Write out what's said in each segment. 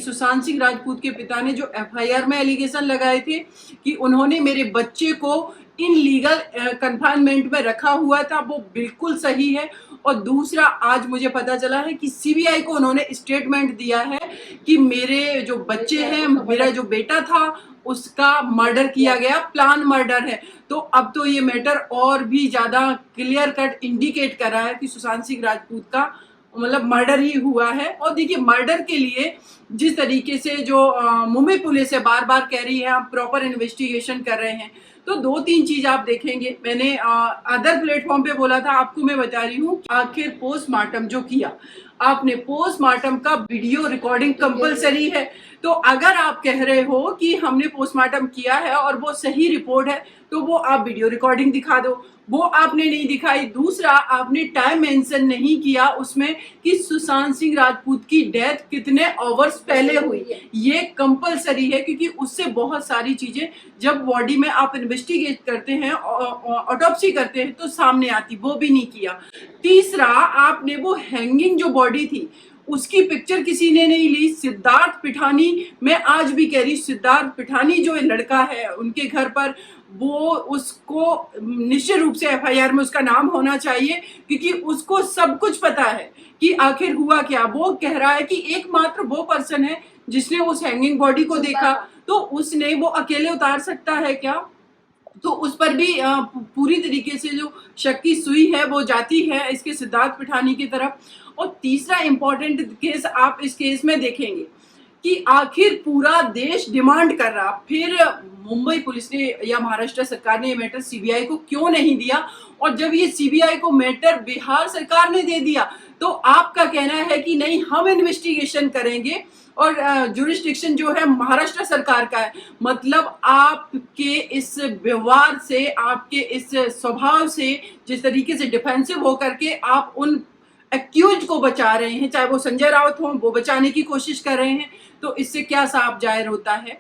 सुशांत सिंह राजपूत के पिता ने जो एफआईआर में एलिगेशन लगाए थे कि उन्होंने मेरे बच्चे को इन लीगल कन्फाइनमेंट में रखा हुआ था, वो बिल्कुल सही है। और दूसरा, आज मुझे पता चला है कि सीबीआई को उन्होंने स्टेटमेंट दिया है कि मेरे जो बच्चे हैं, मेरा जो बेटा था उसका मर्डर किया गया, प्लान मर्डर है। तो अब तो ये मैटर और भी ज्यादा क्लियर कट इंडिकेट कर रहा है कि सुशांत सिंह राजपूत का मतलब मर्डर ही हुआ है। और देखिए, मर्डर के लिए जिस तरीके से जो मुंबई पुलिस है बार बार कह रही है हम प्रॉपर इन्वेस्टिगेशन कर रहे हैं, तो दो तीन चीज आप देखेंगे। मैंने अदर प्लेटफॉर्म पे बोला था, आपको मैं बता रही हूँ, आखिर पोस्टमार्टम जो किया आपने, पोस्टमार्टम का वीडियो रिकॉर्डिंग कंपलसरी है। तो अगर आप कह रहे हो कि हमने पोस्टमार्टम किया है और वो सही रिपोर्ट है, तो वो आप वीडियो रिकॉर्डिंग दिखा दो, वो आपने नहीं दिखाई। दूसरा, आपने टाइम मेंशन नहीं किया उसमें कि सुशांत सिंह राजपूत की डेथ कितने आवर्स पहले हुई। ये कंपलसरी है, क्योंकि उससे बहुत सारी चीजें जब बॉडी में आप इन्वेस्टिगेट करते हैं, ऑटोप्सी करते हैं, तो सामने आती, वो भी नहीं किया। तीसरा, आपने वो हैंगिंग जो बॉडी थी उसकी पिक्चर किसी ने नहीं ली। सिद्धार्थ पिठानी, मैं आज भी कह रही, सिद्धार्थ पिठानी जो लड़का है उनके घर पर, वो उसको निश्चित रूप से एफआईआर में उसका नाम होना चाहिए, क्योंकि उसको सब कुछ पता है कि आखिर हुआ क्या। वो कह रहा है कि एकमात्र वो पर्सन है जिसने उस हैंगिंग बॉडी को देखा, तो उसने वो अकेले उतार सकता है क्या? तो उस पर भी पूरी तरीके से जो शक की सुई है वो जाती है इसके सिद्धार्थ पिठानी की तरफ। और तीसरा इंपॉर्टेंट केस आप इस केस में देखेंगे कि आखिर पूरा देश डिमांड कर रहा, फिर मुंबई पुलिस ने या महाराष्ट्र सरकार ने ये मैटर सीबीआई को क्यों नहीं दिया? और जब ये सीबीआई को मैटर बिहार सरकार ने दे दिया, तो आपका कहना है कि नहीं, हम इन्वेस्टिगेशन करेंगे और जुरिस्डिक्शन जो है महाराष्ट्र सरकार का है। मतलब आपके इस व्यवहार से, आपके इस स्वभाव से, जिस तरीके से डिफेंसिव होकर के आप उन एक्यूज को बचा रहे हैं, चाहे वो संजय राउत हो, वो बचाने की कोशिश कर रहे हैं, तो इससे क्या साफ जाहिर होता है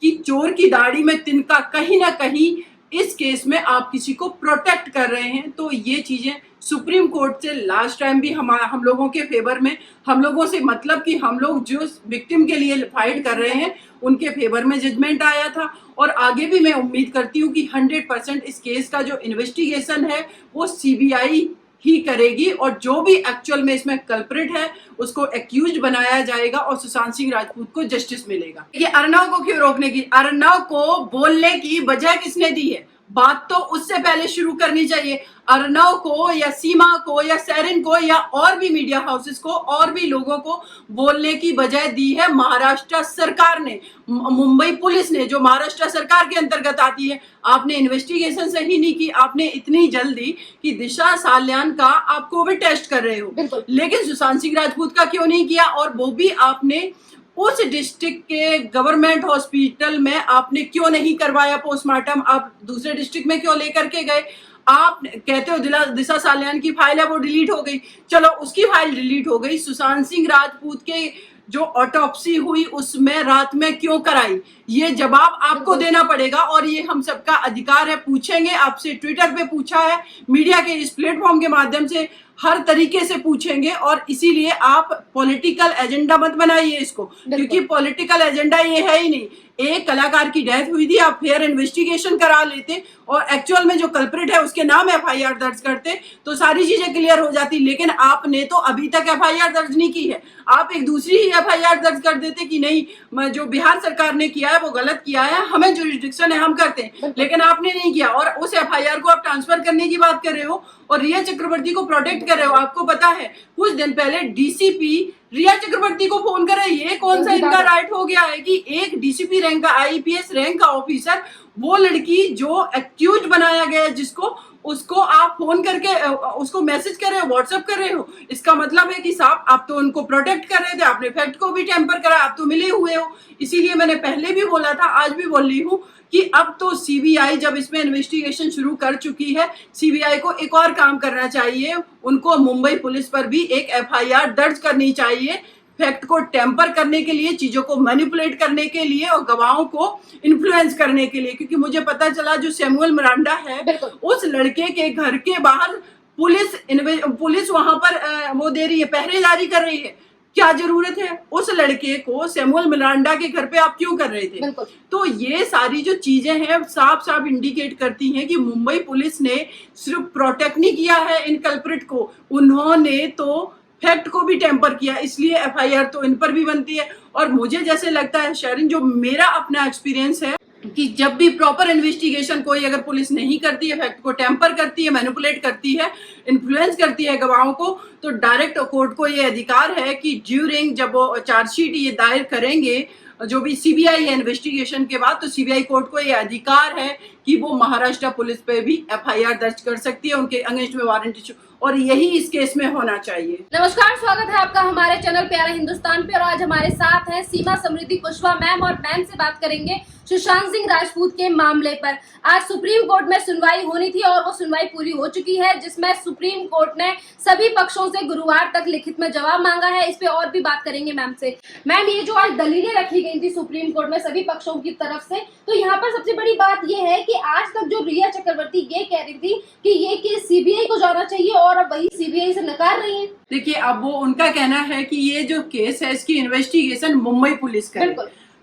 कि चोर की दाढ़ी में तिनका, कहीं ना कहीं इस केस में आप किसी को प्रोटेक्ट कर रहे हैं। तो ये चीजें सुप्रीम कोर्ट से लास्ट टाइम भी हम लोगों के फेवर में, हम लोगों से मतलब कि हम लोग जो विक्टिम के लिए फाइट कर रहे हैं उनके फेवर में जजमेंट आया था। और आगे भी मैं उम्मीद करती हूँ कि 100% इस केस का जो इन्वेस्टिगेशन है वो सीबीआई ही करेगी, और जो भी एक्चुअल में इसमें कल्प्रिट है उसको एक्यूज बनाया जाएगा और सुशांत सिंह राजपूत को जस्टिस मिलेगा। ये अर्नव को क्यों रोकने की, अर्नव को बोलने की वजह किसने दी है? बात तो उससे पहले शुरू करनी चाहिए। अर्नव को या सीमा को या सेरिन को या और भी मीडिया हाउसेस को और भी लोगों को बोलने की बजाय दी है महाराष्ट्र सरकार ने, मुंबई पुलिस ने, जो महाराष्ट्र सरकार के अंतर्गत आती है। आपने इन्वेस्टिगेशन सही नहीं की, आपने इतनी जल्दी कि दिशा साल्यान का आप कोविड टेस्ट कर रहे हो, लेकिन सुशांत सिंह राजपूत का क्यों नहीं किया? और वो भी आपने उस डिस्ट्रिक्ट के गवर्नमेंट हॉस्पिटल में आपने क्यों नहीं करवाया पोस्टमार्टम? आप दूसरे डिस्ट्रिक्ट में क्यों लेकर के गए? आप कहते हो दिशा साल्यान की फाइल है वो डिलीट हो गई, चलो उसकी फाइल डिलीट हो गई, सुशांत सिंह राजपूत के जो ऑटोप्सी हुई उसमें रात में क्यों कराई? ये जवाब आपको देना पड़ेगा, और ये हम सबका अधिकार है। पूछेंगे आपसे, ट्विटर पे पूछा है, मीडिया के इस प्लेटफॉर्म के माध्यम से हर तरीके से पूछेंगे। और इसीलिए आप पॉलिटिकल एजेंडा मत बनाइए इसको, क्योंकि पॉलिटिकल एजेंडा ये है ही नहीं। एक कलाकार की डेथ हुई थी, आप फेयर इन्वेस्टिगेशन करा लेते और एक्चुअल में जो कल्प्रिट है उसके नाम एफआईआर दर्ज करते तो सारी चीजें क्लियर हो जाती। लेकिन आपने तो अभी तक एफआईआर दर्ज नहीं की है, आप एक दूसरी ही एफआईआर दर्ज कर देते कि नहीं, जो बिहार सरकार ने किया है वो गलत किया है, हमें जुरिस्डिक्शन है, हम करते हैं, लेकिन आपने नहीं किया। और उस एफआईआर को आप ट्रांसफर करने की बात कर रहे हो और रिया चक्रवर्ती को प्रोटेक्ट कर रहे हो। आपको पता है कुछ दिन पहले डीसीपी रिया चक्रवर्ती को फोन कर रहे हैं। ये कौन सा इनका राइट हो गया है कि एक डीसीपी रैंक का, आईपीएस रैंक का ऑफिसर, वो लड़की जो एक्यूज बनाया गया है जिसको, उसको आप फोन करके उसको मैसेज कर रहे हो, व्हाट्सएप कर रहे हो? इसका मतलब है कि साहब आप तो उनको प्रोटेक्ट कर रहे थे, आपने फैक्ट को भी टेम्पर करा, आप तो मिले हुए हो। इसीलिए मैंने पहले भी बोला था, आज भी बोल रही हूँ कि अब तो सीबीआई जब इसमें इन्वेस्टिगेशन शुरू कर चुकी है, सीबीआई को एक और काम करना चाहिए, उनको मुंबई पुलिस पर भी एक एफआईआर दर्ज करनी चाहिए, फैक्ट को टेम्पर करने के लिए, चीजों को मैनिपुलेट करने के लिए और गवाहों को इन्फ्लुएंस करने के लिए। क्योंकि मुझे पता चला जो सैमुअल मिरांडा है, उस लड़के के घर के बाहर पुलिस वहां पर वो दे रही है, पहरेदारी कर रही है। क्या जरूरत है? उस लड़के को सैमुअल मिरांडा के घर पे आप क्यों कर रहे थे? तो ये सारी जो चीजें हैं साफ साफ इंडिकेट करती हैं कि मुंबई पुलिस ने सिर्फ प्रोटेक्ट नहीं किया है इन कल्प्रिट को, उन्होंने तो फैक्ट को भी टेम्पर किया, इसलिए एफआईआर तो इन पर भी बनती है। और मुझे जैसे लगता है शेरिन, जो मेरा अपना एक्सपीरियंस है कि जब भी प्रॉपर इन्वेस्टिगेशन कोई अगर पुलिस नहीं करती है, फैक्ट को टेम्पर करती है, मैनिपुलेट करती है, इन्फ्लुएंस करती है गवाहों को, तो डायरेक्ट कोर्ट को ये अधिकार है कि ड्यूरिंग जब वो चार्जशीट ये दायर करेंगे जो भी सीबीआई है इन्वेस्टिगेशन के बाद, तो सीबीआई कोर्ट को ये अधिकार है कि वो महाराष्ट्र पुलिस पे भी एफआईआर दर्ज कर सकती है, उनके अगेंस्ट में वारंट इशू, और यही इस केस में होना चाहिए। नमस्कार, स्वागत है आपका हमारे चैनल प्यारा हिंदुस्तान पे। और आज हमारे साथ हैं सीमा समृद्धि कुशवाहा मैम, और मैम से बात करेंगे सुशांत सिंह राजपूत के मामले पर। आज सुप्रीम कोर्ट में सुनवाई होनी थी और वो सुनवाई पूरी हो चुकी है, जिसमें सुप्रीम कोर्ट ने सभी पक्षों से गुरुवार तक लिखित में जवाब मांगा है। इस पे और भी बात करेंगे मैम से। मैम, ये जो आज दलीलें रखी गई थी सुप्रीम कोर्ट में सभी पक्षों की तरफ से, तो यहाँ पर सबसे बड़ी बात ये है कि आज तक जो रिया चक्रवर्ती ये कह रही थी कि ये केस सीबीआई को जाना चाहिए, और अब वही सीबीआई से नकार रही है। देखिए, अब वो उनका कहना है कि ये जो केस है इसकी इन्वेस्टिगेशन मुंबई पुलिस करे।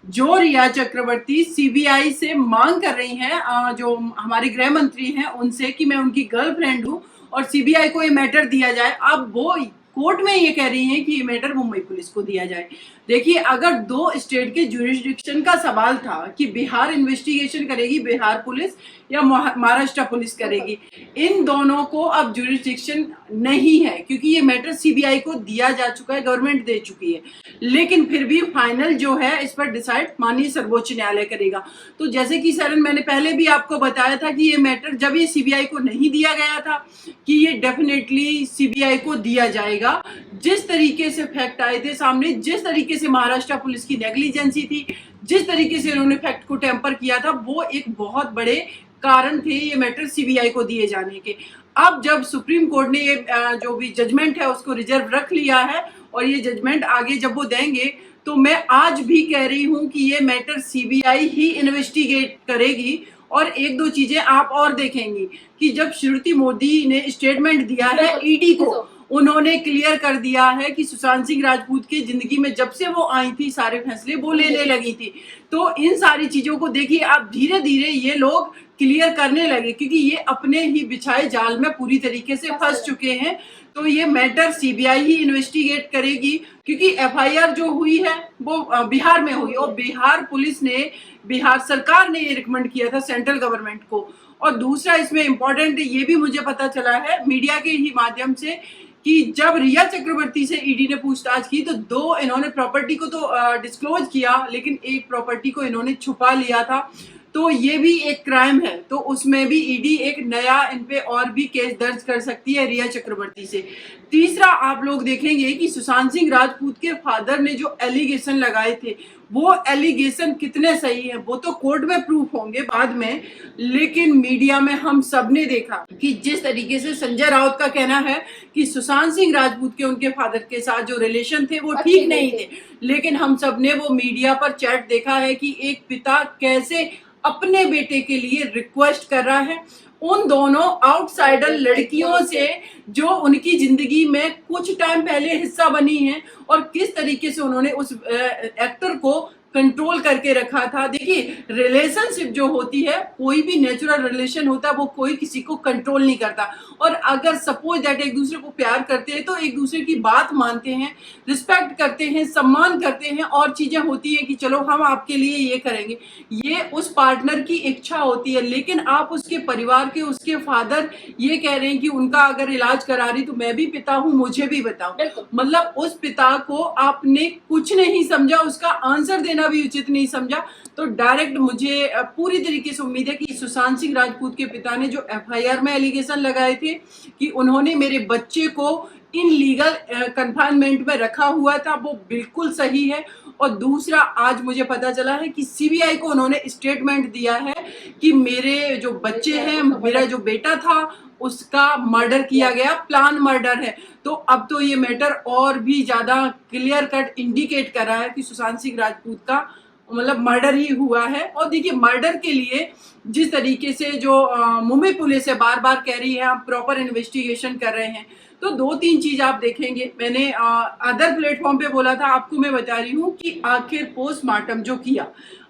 जो रिया चक्रवर्ती सीबीआई से मांग कर रही हैं, जो हमारे गृह मंत्री हैं उनसे कि मैं उनकी गर्लफ्रेंड हूं और सीबीआई को ये मैटर दिया जाए, अब वो कोर्ट में ये कह रही हैं कि ये मैटर मुंबई पुलिस को दिया जाए। देखिए, अगर दो स्टेट के ज्यूरिसडिक्शन का सवाल था कि बिहार इन्वेस्टिगेशन करेगी बिहार पुलिस या महाराष्ट्र पुलिस करेगी, इन दोनों को अब ज्यूरिसडिक्शन नहीं है क्योंकि ये मैटर सीबीआई को दिया जा चुका है, गवर्नमेंट दे चुकी है। लेकिन फिर भी फाइनल जो है इस पर डिसाइड माननीय सर्वोच्च न्यायालय करेगा। तो जैसे कि सरन मैंने पहले भी आपको बताया था कि ये मैटर जब ये सीबीआई को नहीं दिया गया था कि ये डेफिनेटली सीबीआई को दिया जाएगा। जिस तरीके से फैक्ट आए थे सामने, जिस तरीके से महाराष्ट्र पुलिस की नेग्लिजेंसी थी, जिस तरीके से उन्होंने फैक्ट को टेम्पर किया था, वो एक बहुत बड़े कारण थे ये मैटर सीबीआई को दिए जाने के। अब जब सुप्रीम कोर्ट ने ये जो भी जजमेंट है उसको रिजर्व रख लिया है और ये जजमेंट आगे जब वो देंगे, तो मैं आज भी कह रही हूं कि ये मैटर सीबीआई ही इन्वेस्टिगेट करेगी। और एक दो चीजें आप और देखेंगी कि जब श्रुति मोदी ने स्टेटमेंट दिया है ईडी को, उन्होंने क्लियर कर दिया है कि सुशांत सिंह राजपूत की जिंदगी में जब से वो आई थी सारे फैसले वो लेने लगी थी। तो इन सारी चीजों को देखिए, आप धीरे धीरे ये लोग क्लियर करने लगे क्योंकि ये अपने ही बिछाए जाल में पूरी तरीके से फंस चुके हैं। तो ये मैटर सीबीआई ही इन्वेस्टिगेट करेगी क्योंकि एफआईआर जो हुई है वो बिहार में हुई और बिहार पुलिस ने, बिहार सरकार ने ये रिकमेंड किया था सेंट्रल गवर्नमेंट को। और दूसरा इसमें इम्पोर्टेंट ये भी मुझे पता चला है मीडिया के ही माध्यम से कि जब रिया चक्रवर्ती से ईडी ने पूछताछ की तो दो इन्होंने प्रॉपर्टी को तो डिस्क्लोज किया, लेकिन एक प्रॉपर्टी को इन्होंने छुपा लिया था। तो ये भी एक क्राइम है, तो उसमें भी ईडी एक नया इन पे और भी केस दर्ज कर सकती है रिया चक्रवर्ती से। तीसरा, आप लोग देखेंगे कि सुशांत सिंह राजपूत के फादर ने जो एलिगेशन लगाए थे वो एलिगेशन कितने सही है वो तो कोर्ट में प्रूफ होंगे बाद में, लेकिन मीडिया में हम सब ने देखा कि जिस तरीके से संजय राउत का कहना है कि सुशांत सिंह राजपूत के उनके फादर के साथ जो रिलेशन थे वो ठीक नहीं थे, लेकिन हम सब ने वो मीडिया पर चैट देखा है कि एक पिता कैसे अपने बेटे के लिए रिक्वेस्ट कर रहा है उन दोनों आउटसाइडर लड़कियों से जो उनकी जिंदगी में कुछ टाइम पहले हिस्सा बनी हैं, और किस तरीके से उन्होंने उस एक्टर को कंट्रोल करके रखा था। देखिए, रिलेशनशिप जो होती है, कोई भी नेचुरल रिलेशन होता है, वो कोई किसी को कंट्रोल नहीं करता। और अगर सपोज दैट एक दूसरे को प्यार करते हैं तो एक दूसरे की बात मानते हैं, रिस्पेक्ट करते हैं, सम्मान करते हैं, और चीजें होती हैं कि चलो हम आपके लिए ये करेंगे, ये उस पार्टनर की इच्छा होती है। लेकिन आप उसके परिवार के, उसके फादर ये कह रहे हैं कि उनका अगर इलाज करा रही तो मैं भी पिता हूँ, मुझे भी बताओ। मतलब उस पिता को आपने कुछ नहीं समझा, उसका आंसर देना भी उचित नहीं समझा। तो डायरेक्ट मुझे पूरी तरीके से उम्मीद है कि सुशांत सिंह राजपूत के पिता ने जो एफआईआर में एलिगेशन लगाए थे कि उन्होंने मेरे बच्चे को इन लीगल कन्फाइनमेंट में रखा हुआ था, वो बिल्कुल सही है। और दूसरा, आज मुझे पता चला है कि सीबीआई को उन्होंने स्टेटमेंट दिया है कि मेरे जो बच्चे हैं, मेरा जो बेटा था उसका मर्डर किया गया, प्लान मर्डर है। तो अब तो ये मैटर और भी ज्यादा क्लियर कट इंडिकेट कर रहा है कि सुशांत सिंह राजपूत का मतलब मर्डर ही हुआ है। और देखिए, मर्डर के लिए जिस तरीके से जो मुंबई पुलिस है बार बार कह रही है हम प्रॉपर इन्वेस्टिगेशन कर रहे हैं, तो 2-3 चीज आप देखेंगे। मैंने अदर प्लेटफॉर्म पे बोला था, आपको मैं बता रही हूँ कि आखिर पोस्टमार्टम जो किया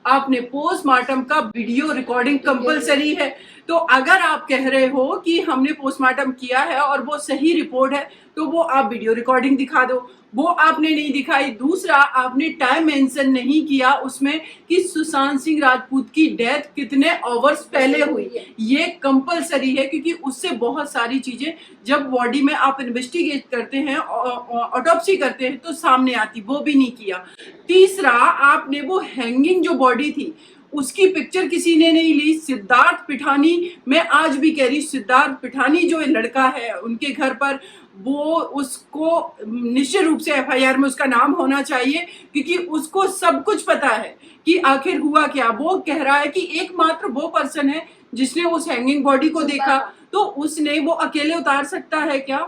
आपने, पोस्टमार्टम का वीडियो रिकॉर्डिंग कंपलसरी है। तो अगर आप कह रहे हो कि हमने पोस्टमार्टम किया है और वो सही रिपोर्ट है, तो वो आप वीडियो रिकॉर्डिंग दिखा दो। वो आपने नहीं दिखाई। दूसरा, आपने टाइम मेंशन नहीं किया उसमें कि सुशांत सिंह राजपूत की डेथ कितने आवर्स पहले हुई। ये कंपलसरी है, क्योंकि उससे बहुत सारी चीजें जब बॉडी में आप इन्वेस्टिगेट करते हैं, ऑटोप्सी करते हैं, तो सामने आती। वो भी नहीं किया। तीसरा, आपने वो हैंगिंग जो बॉडी थी उसकी पिक्चर किसी ने नहीं ली। सिद्धार्थ पिठानी, मैं आज भी कह रही, सिद्धार्थ पिठानी जो लड़का है उनके घर पर, वो उसको निश्चित रूप से एफआईआर में उसका नाम होना चाहिए, क्योंकि उसको सब कुछ पता है कि आखिर हुआ क्या। वो कह रहा है कि एकमात्र वो पर्सन है जिसने उस हैंगिंग बॉडी को देखा, तो उसने वो अकेले उतार सकता है क्या?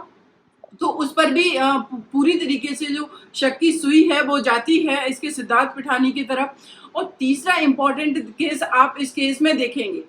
तो उस पर भी पूरी तरीके से जो शक की सुई है वो जाती है इसके सिद्धार्थ पिठानी की तरफ। और तीसरा इंपॉर्टेंट केस आप इस केस में देखेंगे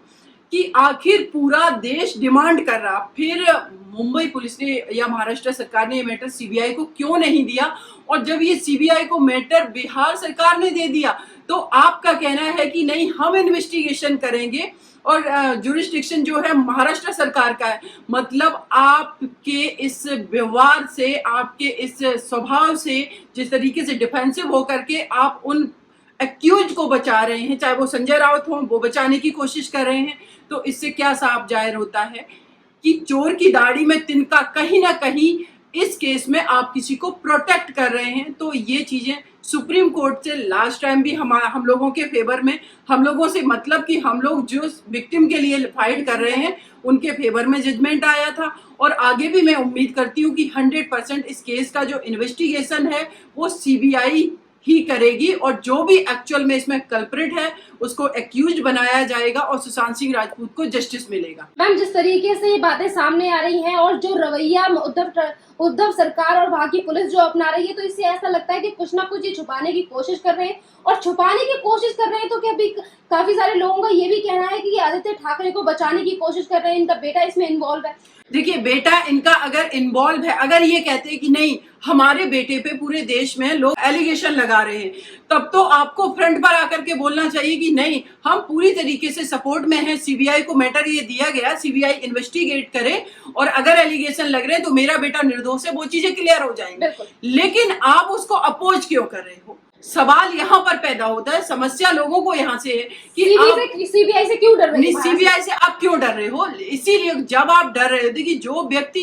कि आखिर पूरा देश डिमांड कर रहा, फिर मुंबई पुलिस ने या महाराष्ट्र सरकार ने ये मैटर सीबीआई को क्यों नहीं दिया, और जब ये सीबीआई को मैटर बिहार सरकार ने दे दिया, तो आपका कहना है कि नहीं हम इन्वेस्टिगेशन करेंगे और जुरिस्डिक्शन जो है महाराष्ट्र सरकार का है। मतलब आपके इस व्यवहार से, आपके इस स्वभाव से, जिस तरीके से डिफेंसिव होकर के आप उन एक्यूज को बचा रहे हैं, चाहे वो संजय राउत हो, वो बचाने की कोशिश कर रहे हैं, तो इससे क्या साफ जाहिर होता है कि चोर की दाढ़ी में तिनका, कहीं ना कहीं इस केस में आप किसी को प्रोटेक्ट कर रहे हैं। तो ये चीजें सुप्रीम कोर्ट से लास्ट टाइम भी हम लोगों के फेवर में, हम लोगों से मतलब कि हम लोग जो विक्टिम के लिए फाइट कर रहे हैं उनके फेवर में जजमेंट आया था। और आगे भी मैं उम्मीद करती हूँ कि 100% इस केस का जो इन्वेस्टिगेशन है वो सीबीआई ही करेगी, और जो भी एक्चुअल में इसमें कल्प्रिट है उसको एक्यूज बनाया जाएगा और सुशांत सिंह राजपूत को जस्टिस मिलेगा। मैम, जिस तरीके से ये बातें सामने आ रही हैं और जो रवैया उद्धव सरकार और वहाँ की पुलिस जो अपना रही है, तो इससे ऐसा लगता है कि कुछ ना कुछ ये छुपाने की कोशिश कर रहे हैं। और छुपाने की कोशिश कर रहे हैं तो क्या अभी काफी सारे लोगों का ये भी कहना है कि आदित्य ठाकरे को बचाने की कोशिश कर रहे हैं, इनका बेटा इसमें इन्वॉल्व है। देखिए, बेटा इनका अगर इन्वॉल्व है, अगर ये कहते हैं कि नहीं हमारे बेटे पे पूरे देश में लोग एलिगेशन लगा रहे हैं, तब तो आपको फ्रंट पर आकर के बोलना चाहिए कि नहीं हम पूरी तरीके से सपोर्ट में हैं। सीबीआई को मैटर ये दिया गया, सीबीआई इन्वेस्टिगेट करे, और अगर एलिगेशन लग रहे हैं तो मेरा बेटा निर्दोष है, वो चीजें क्लियर हो जाएंगी। लेकिन आप उसको अपोज क्यों कर रहे हो? सवाल यहाँ पर पैदा होता है, समस्या लोगों को यहाँ से है कि सीबीआई से क्यों डर रहे हो? सीबीआई से आप क्यों डर रहे हो? इसीलिए जब आप डर रहे हो, देखिए जो व्यक्ति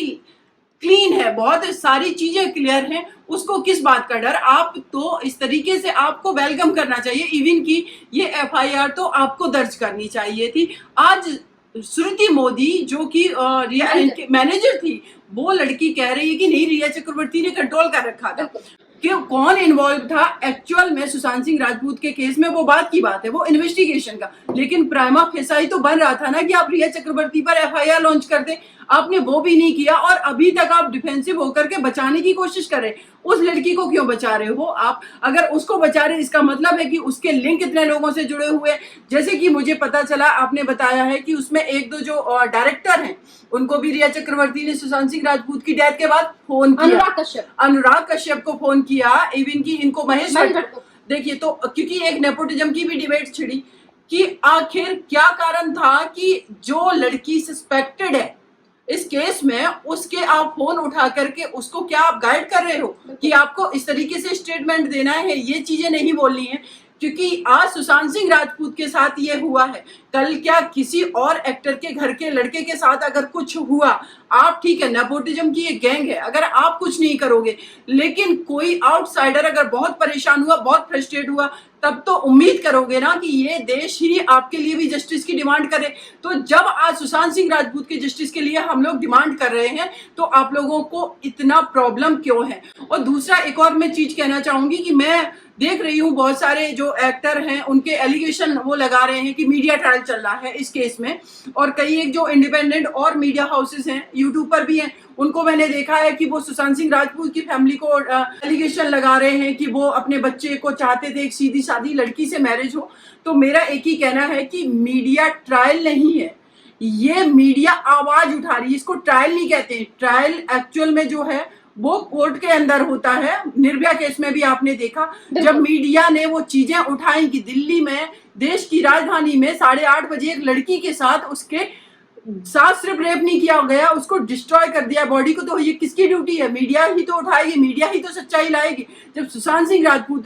क्लीन है, बहुत सारी चीजें क्लियर हैं, उसको किस बात का डर? आप तो इस तरीके से आपको वेलकम करना चाहिए, इवन की ये एफआईआर तो आपको दर्ज करनी चाहिए थी। आज श्रुति मोदी जो कि रिया मैनेजर थी, वो लड़की कह रही है कि नहीं रिया चक्रवर्ती ने कंट्रोल कर रखा था। कि कौन इन्वॉल्व था एक्चुअल में सुशांत सिंह राजपूत के केस में, वो बात की बात है, वो इन्वेस्टिगेशन का। लेकिन प्राइमा फेसाई तो बन रहा था ना कि आप रिया चक्रवर्ती पर एफआईआर लॉन्च कर दें, आपने वो भी नहीं किया, और अभी तक आप डिफेंसिव होकर के बचाने की कोशिश कर रहे। उस लड़की को क्यों बचा रहे हो आप? अगर उसको बचा रहे, इसका मतलब है कि उसके लिंक इतने लोगों से जुड़े हुए। जैसे कि मुझे पता चला, आपने बताया है कि उसमें 1-2 जो डायरेक्टर हैं उनको भी रिया चक्रवर्ती ने सुशांत सिंह राजपूत की डेथ के बाद फोन किया, अनुराग कश्यप को फोन किया, इवन की इनको महेश भट्ट। देखिए, तो क्योंकि एक नेपोटिज्म की भी डिबेट छिड़ी कि आखिर क्या कारण था कि जो लड़की सस्पेक्टेड है इस केस में, उसके आप फोन उठा करके उसको क्या आप गाइड कर रहे हो कि आपको इस तरीके से स्टेटमेंट देना है? ये चीजें नहीं बोलनी है, क्योंकि आज सुशांत सिंह राजपूत के साथ ये हुआ है, कल क्या किसी और एक्टर के घर के लड़के के साथ अगर कुछ हुआ, आप ठीक है नेपोटिज्म की ये गैंग है, अगर आप कुछ नहीं करोगे, लेकिन कोई आउटसाइडर अगर बहुत परेशान हुआ, बहुत फ्रस्ट्रेट हुआ, तब तो उम्मीद करोगे ना कि ये देश ही आपके लिए भी जस्टिस की डिमांड करे। तो जब आज सुशांत सिंह राजपूत के जस्टिस के लिए हम लोग डिमांड कर रहे हैं, तो आप लोगों को इतना प्रॉब्लम क्यों है? और दूसरा एक और मैं चीज कहना चाहूंगी कि मैं देख रही हूँ बहुत सारे जो एक्टर हैं उनके एलिगेशन वो लगा रहे हैं कि मीडिया ट्रायल चल रहा है इस केस में, और कई एक जो इंडिपेंडेंट और मीडिया हाउसेस हैं, यूट्यूब पर भी हैं, उनको मैंने देखा है कि वो सुशांत सिंह राजपूत की फैमिली को एलिगेशन लगा रहे हैं कि वो अपने बच्चे को चाहते थे एक सीधी सादी लड़की से मैरिज हो। तो मेरा एक ही कहना है कि मीडिया ट्रायल नहीं है, ये मीडिया आवाज उठा रही है, इसको ट्रायल नहीं कहते हैं। ट्रायल एक्चुअल में जो है वो कोर्ट के अंदर होता है। निर्भया केस में भी आपने देखा, जब मीडिया ने वो चीजें उठाई कि दिल्ली में, देश की राजधानी में 8:30 बजे एक लड़की के साथ उसके साथ सिर्फ रेप नहीं किया गया, उसको डिस्ट्रॉय कर दिया बॉडी को, तो ये किसकी ड्यूटी है? मीडिया ही तो उठाएगी, मीडिया ही तो सच्चाई लाएगी। जब सुशांत सिंह राजपूत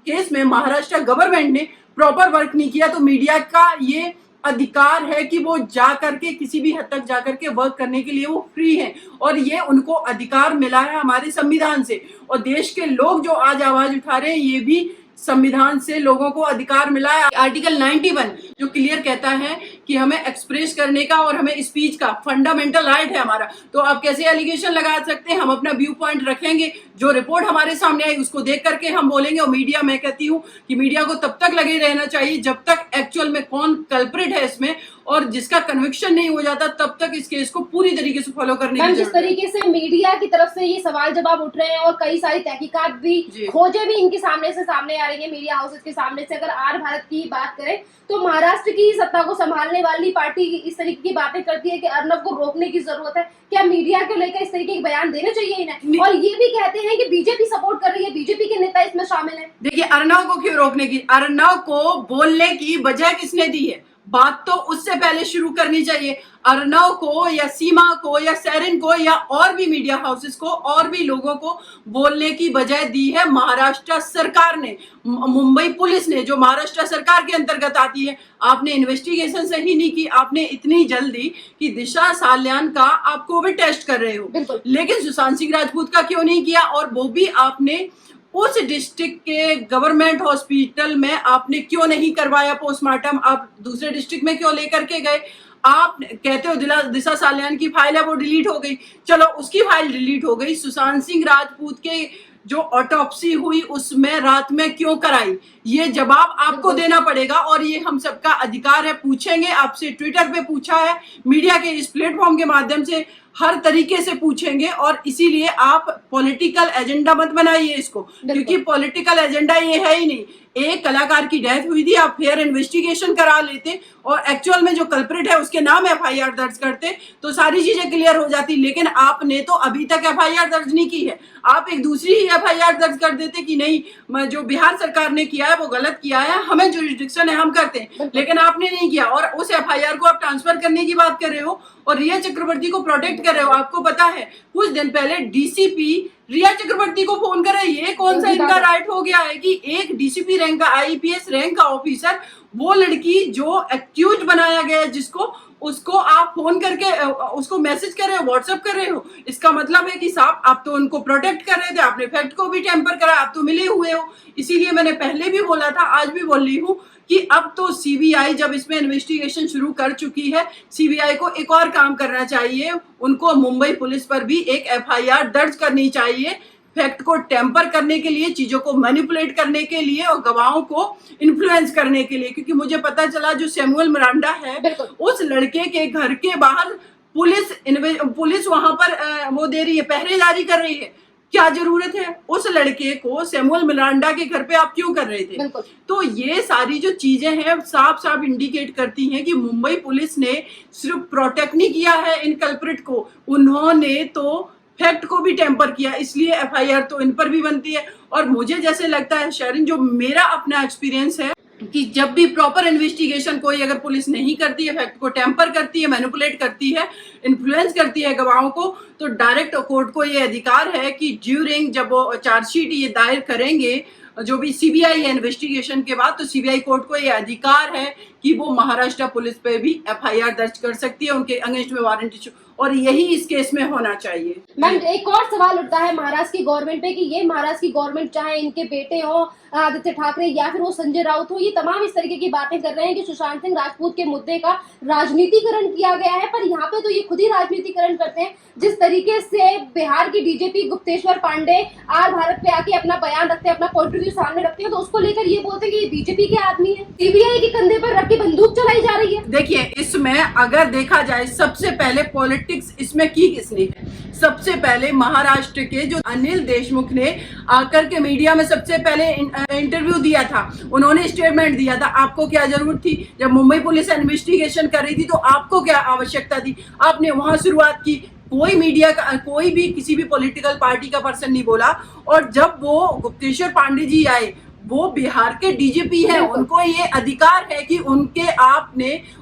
केस में महाराष्ट्र गवर्नमेंट ने प्रॉपर वर्क नहीं किया, तो मीडिया का ये अधिकार है कि वो जा करके किसी भी हद तक जा करके वर्क करने के लिए वो फ्री है, और ये उनको अधिकार मिला है हमारे संविधान से। और देश के लोग जो आज आवाज उठा रहे हैं, ये भी संविधान से लोगों को अधिकार मिला है। आर्टिकल 91 जो क्लियर कहता है कि हमें एक्सप्रेस करने का और हमें स्पीच का फंडामेंटल राइट है हमारा। तो आप कैसे एलिगेशन लगा सकते हैं? हम अपना व्यू पॉइंट रखेंगे, जो रिपोर्ट हमारे सामने आई उसको देख करके हम बोलेंगे। और मीडिया, मैं कहती हूँ कि मीडिया को तब तक लगे रहना चाहिए जब तक एक्चुअल में कौन कल्प्रिट है इसमें, और जिसका कन्विक्शन नहीं हो जाता तब तक इस केस को पूरी तरीके से फॉलो करने की जिस तरीके से मीडिया की तरफ से ये सवाल जवाब उठ रहे हैं और कई सारी तहकीकात भी, खोजें भी इनके सामने से सामने आ रही है, मीडिया हाउसेस के सामने से। अगर आर भारत की बात करें तो महाराष्ट्र की सत्ता को संभालने वाली पार्टी इस तरीके की बातें करती है कि अर्नब को रोकने की जरूरत है। क्या मीडिया को लेकर इस तरीके के बयान देने चाहिए इन्हें? और ये भी कहते हैं कि बीजेपी सपोर्ट कर रही है, बीजेपी के नेता इसमें शामिल है। देखिए, अर्नब को क्यों रोकने की? अर्नब को बोलने की वजह किसने दी है? बात तो उससे पहले शुरू करनी चाहिए। अर्नव को या सीमा को या सेरिन को या और भी मीडिया हाउसेस को और भी लोगों को बोलने की बजाय दी है महाराष्ट्र सरकार ने, मुंबई पुलिस ने, जो महाराष्ट्र सरकार के अंतर्गत आती है। आपने इन्वेस्टिगेशन सही नहीं की, आपने इतनी जल्दी कि दिशा साल्यान का आप कोविड टेस्ट कर रहे हो, लेकिन सुशांत सिंह राजपूत का क्यों नहीं किया? और वो भी आपने उस डिस्ट्रिक्ट के गवर्नमेंट हॉस्पिटल में आपने क्यों नहीं करवाया पोस्टमार्टम? आप दूसरे डिस्ट्रिक्ट में क्यों लेकर के गए? आप कहते हो दिशा साल्यान की फाइल है वो डिलीट हो गई, चलो उसकी फाइल डिलीट हो गई। सुशांत सिंह राजपूत के जो ऑटोप्सी हुई उसमें रात में क्यों कराई? ये जवाब आपको देना पड़ेगा, और ये हम सबका अधिकार है। पूछेंगे आपसे, ट्विटर पे पूछा है, मीडिया के इस प्लेटफॉर्म के माध्यम से हर तरीके से पूछेंगे। और इसीलिए आप पॉलिटिकल एजेंडा मत बनाइए इसको, क्योंकि पॉलिटिकल एजेंडा ये है ही नहीं। एक कलाकार की डेथ हुई थी, आप फेयर इन्वेस्टिगेशन करा लेते और एक्चुअल में जो कल्प्रिट है उसके नाम एफआईआर दर्ज करते तो सारी चीजें क्लियर हो जाती। लेकिन आपने तो अभी तक एफआईआर दर्ज नहीं की है। आप एक दूसरी ही एफआईआर दर्ज कर देते कि नहीं, जो बिहार सरकार ने किया है वो गलत किया है, हमें जुरिडिक्शन है, हम करते हैं, लेकिन आपने नहीं किया। और उस एफआईआर को आप ट्रांसफर करने की बात कर रहे हो और रिया चक्रवर्ती को प्रोटेक्ट कर रहे हो। आपको पता है कुछ दिन पहले डीसीपी रिया चक्रवर्ती को फोन करे, ये कौन सा इनका राइट हो गया है कि एक डीसीपी रैंक का, आईपीएस रैंक का ऑफिसर, वो लड़की जो एक्यूज बनाया गया है जिसको, उसको आप फोन करके उसको मैसेज कर रहे हो, व्हाट्सएप कर रहे हो। इसका मतलब है कि साहब आप तो उनको प्रोटेक्ट कर रहे थे, आपने फैक्ट को भी टेम्पर करा, आप तो मिले हुए हो। इसीलिए मैंने पहले भी बोला था, आज भी बोल रही हूँ कि अब तो सीबीआई जब इसमें इन्वेस्टिगेशन शुरू कर चुकी है, सीबीआई को एक और काम करना चाहिए। उनको मुंबई पुलिस पर भी एक एफआईआर दर्ज करनी चाहिए, फैक्ट को टेम्पर करने के लिए, चीजों को मैनिपुलेट करने के लिए और गवाहों को इन्फ्लुएंस करने के लिए। क्योंकि मुझे पता चला जो सैमुअल मिरांडा है, उस लड़के के घर के बाहर पुलिस वहां पर वो दे रही है, पहरेदारी कर रही है। क्या जरूरत है? उस लड़के को सैमुअल मिरांडा के घर पे आप क्यों कर रहे थे? तो ये सारी जो चीजें हैं साफ साफ इंडिकेट करती हैं कि मुंबई पुलिस ने सिर्फ प्रोटेक्ट नहीं किया है इन कल्प्रिट को, उन्होंने तो फैक्ट को भी टेम्पर किया। इसलिए एफआईआर तो इन पर भी बनती है। और मुझे जैसे लगता है शेरिन, जो मेरा अपना एक्सपीरियंस है कि जब भी प्रॉपर इन्वेस्टिगेशन कोई अगर पुलिस नहीं करती है, फैक्ट को टेम्पर करती है, मैनिपुलेट करती है, इन्फ्लुएंस करती है गवाहों को, तो डायरेक्ट कोर्ट को ये अधिकार है कि ड्यूरिंग जब वो चार्जशीट ये दायर करेंगे, जो भी सीबीआई है इन्वेस्टिगेशन के बाद, तो सीबीआई कोर्ट को ये अधिकार है कि वो महाराष्ट्र पुलिस पे भी एफआईआर दर्ज कर सकती है, उनके अगेंस्ट में वारंट इशू, और यही इस केस में होना चाहिए। मैम, एक और सवाल उठता है महाराष्ट्र की गवर्नमेंट पे कि ये महाराष्ट्र की गवर्नमेंट, चाहे इनके बेटे हो आदित्य ठाकरे या फिर वो संजय राउत हो, ये तमाम इस तरीके की बातें कर रहे हैं कि सुशांत सिंह राजपूत के मुद्दे का राजनीतिकरण किया गया है। पर यहाँ पे तो ये खुद ही राजनीतिकरण करते हैं। जिस तरीके से बिहार की डीजीपी गुप्तेश्वर पांडे आर भारत पे आके अपना बयान रखते हैं, अपना पॉइंट ऑफ व्यू सामने रखते हैं, तो उसको लेकर ये बोलते हैं कि ये बीजेपी के आदमी है, सीबीआई के कंधे पर रख के बंदूक चलाई जा रही है। देखिए, इसमें अगर देखा जाए सबसे पहले पॉलिटिक्स इसमें की किसने है? सबसे पहले महाराष्ट्र के जो अनिल देशमुख ने आकर के मीडिया में सबसे पहले इंटरव्यू दिया था, उन्होंने स्टेटमेंट दिया था। आपको क्या जरूरत थी? जब मुंबई पुलिस इन्वेस्टिगेशन कर रही थी तो आपको क्या आवश्यकता थी? आपने वहां शुरुआत की। कोई मीडिया का, कोई भी किसी भी पॉलिटिकल पार्टी का पर्सन नहीं बोला। और जब वो गुप्तेश्वर पांडे जी आए, वो बिहार के डीजीपी हैं, उनको ये अधिकार है कि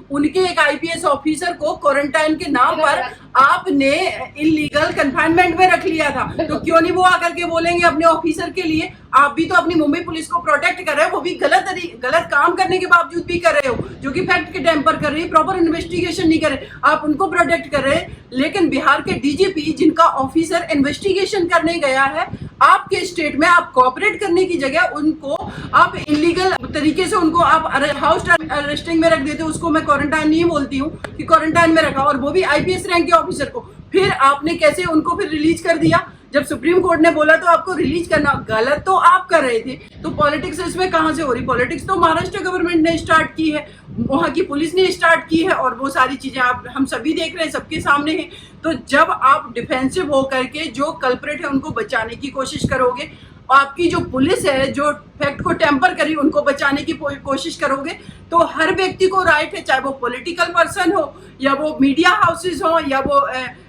उनके एक आईपीएस ऑफिसर को क्वारंटाइन के नाम पर आपने इलीगल कन्फाइनमेंट में रख लिया था। तो क्यों नहीं वो आकर के बोलेंगे अपने ऑफिसर के लिए? आप भी तो अपनी मुंबई पुलिस को प्रोटेक्ट कर रहे हो, वो भी गलत काम करने के बावजूद भी कर रहे हो, जो कि फैक्ट के टेम्पर कर रही है, प्रॉपर इन्वेस्टिगेशन नहीं कर रहे, आप उनको प्रोटेक्ट कर रहे हैं। लेकिन बिहार के डीजीपी जिनका ऑफिसर इन्वेस्टिगेशन करने गया है आपके स्टेट में, आप कोऑपरेट करने की जगह उनको आप इलीगल तरीके से उनको आप हाउस अरेस्टिंग में रख देते हो। उसको मैं क्वारंटाइन नहीं बोलती हूँ कि क्वारंटाइन में रखा, और वो भी आईपीएस रैंक के ऑफिसर को। फिर आपने कैसे उनको फिर रिलीज कर दिया? जब सुप्रीम कोर्ट ने बोला तो आपको रिलीज करना, गलत तो आप कर रहे थे। तो पॉलिटिक्स इसमें कहां से हो रही? पॉलिटिक्स तो महाराष्ट्र गवर्नमेंट ने स्टार्ट की है, वहां की पुलिस ने स्टार्ट की है, और वो सारी चीजें हम सभी देख रहे हैं, सबके सामने है। तो जब आप डिफेंसिव होकर के जो कल्प्रेट है उनको बचाने की कोशिश करोगे, आपकी जो पुलिस है जो फैक्ट को टेम्पर करी उनको बचाने की कोशिश करोगे, तो हर व्यक्ति को राइट है, चाहे वो पॉलिटिकल पर्सन हो या वो मीडिया हाउसेस हो या वो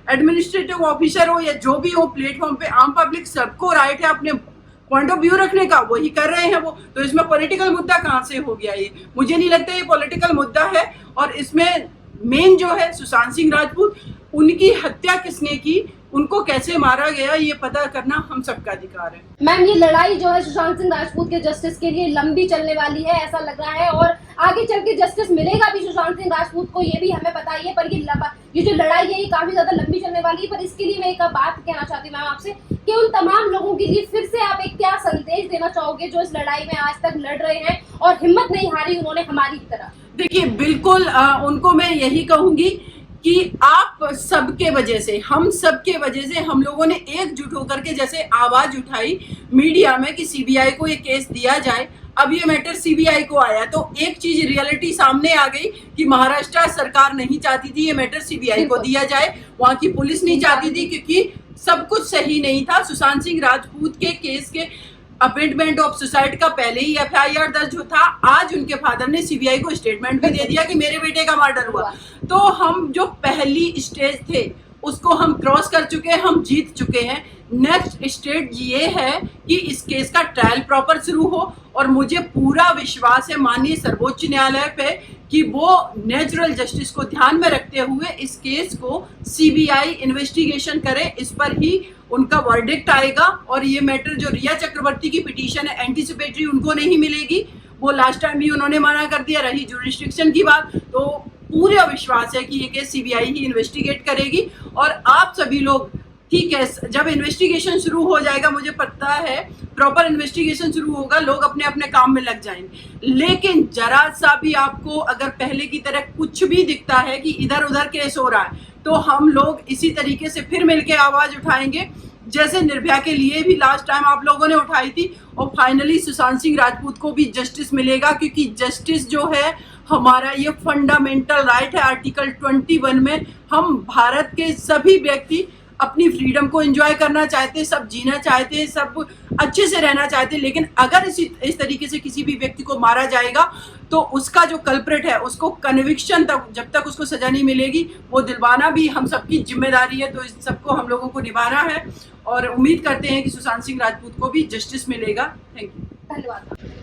एडमिनिस्ट्रेटिव ऑफिसर हो या जो भी हो, प्लेटफॉर्म पे आम पब्लिक सबको राइट है अपने पॉइंट ऑफ व्यू रखने का। वही कर रहे हैं वो। तो इसमें पॉलिटिकल मुद्दा कहाँ से हो गया? ये मुझे नहीं लगता ये पॉलिटिकल मुद्दा है। और इसमें मेन जो है सुशांत सिंह राजपूत, उनकी हत्या किसने की, उनको कैसे मारा गया, ये पता करना हम सबका अधिकार है। मैम, ये लड़ाई जो है सुशांत सिंह राजपूत के जस्टिस के लिए लंबी चलने वाली है ऐसा लग रहा है, और आगे चल के जस्टिस मिलेगा भी सुशांत सिंह राजपूत को, ये भी हमें पता ही है। पर ये जो लड़ाई है ये काफी ज्यादा लंबी चलने वाली है। पर इसके लिए मैं एक बात कहना चाहती हूँ मैम आपसे कि उन तमाम लोगों के लिए फिर से आप एक क्या संदेश देना चाहोगे जो इस लड़ाई में आज तक लड़ रहे हैं और हिम्मत नहीं हारी उन्होंने हमारी तरह? देखिए, बिल्कुल उनको मैं यही कहूंगी कि आप सबके वजह से, हम सबके वजह से हम लोगों ने एकजुट होकर के जैसे आवाज उठाई मीडिया में कि सीबीआई को ये केस दिया जाए। अब ये मैटर सीबीआई को आया तो एक चीज रियलिटी सामने आ गई कि महाराष्ट्र सरकार नहीं चाहती थी ये मैटर सीबीआई को दिया जाए, वहां की पुलिस नहीं चाहती थी, क्योंकि सब कुछ सही नहीं था। सुशांत सिंह राजपूत के केस के अबेटमेंट ऑफ सुसाइड का पहले ही एफआईआर दर्ज था। आज उनके फादर ने सीबीआई को स्टेटमेंट भी दे दिया कि मेरे बेटे का मर्डर हुआ। तो हम जो पहली स्टेज थे उसको हम क्रॉस कर चुके हैं, हम जीत चुके हैं। नेक्स्ट स्टेज ये है कि इस केस का ट्रायल प्रॉपर शुरू हो, और मुझे पूरा विश्वास है माननीय सर्वोच्च न्यायालय पे कि वो नेचुरल जस्टिस को ध्यान में रखते हुए इस केस को सीबीआई इन्वेस्टिगेशन करे, इस पर ही उनका वर्डिक्ट आएगा। और ये मैटर जो रिया चक्रवर्ती की पिटीशन है एंटीसिपेटरी उनको नहीं मिलेगी, वो लास्ट टाइम भी उन्होंने मना कर दिया। रही जुरिस्डिक्शन की बात, तो पूरा विश्वास है कि ये केस सीबीआई ही इन्वेस्टिगेट करेगी। और आप सभी लोग, ठीक है, जब इन्वेस्टिगेशन शुरू हो जाएगा, मुझे पता है प्रॉपर इन्वेस्टिगेशन शुरू होगा, लोग अपने अपने काम में लग जाएंगे। लेकिन जरा सा भी आपको अगर पहले की तरह कुछ भी दिखता है कि इधर उधर केस हो रहा है, तो हम लोग इसी तरीके से फिर मिलके आवाज उठाएंगे, जैसे निर्भया के लिए भी लास्ट टाइम आप लोगों ने उठाई थी। और फाइनली सुशांत सिंह राजपूत को भी जस्टिस मिलेगा, क्योंकि जस्टिस जो है हमारा ये फंडामेंटल राइट है। आर्टिकल 21 में हम भारत के सभी व्यक्ति अपनी फ्रीडम को एंजॉय करना चाहते, सब जीना चाहते, सब अच्छे से रहना चाहते। लेकिन अगर इस तरीके से किसी भी व्यक्ति को मारा जाएगा तो उसका जो कल्प्रेट है उसको कन्विक्शन तक, जब तक उसको सजा नहीं मिलेगी, वो दिलवाना भी हम सबकी जिम्मेदारी है। तो इस सबको हम लोगों को निभाना है, और उम्मीद करते हैं कि सुशांत सिंह राजपूत को भी जस्टिस मिलेगा। थैंक यू, धन्यवाद।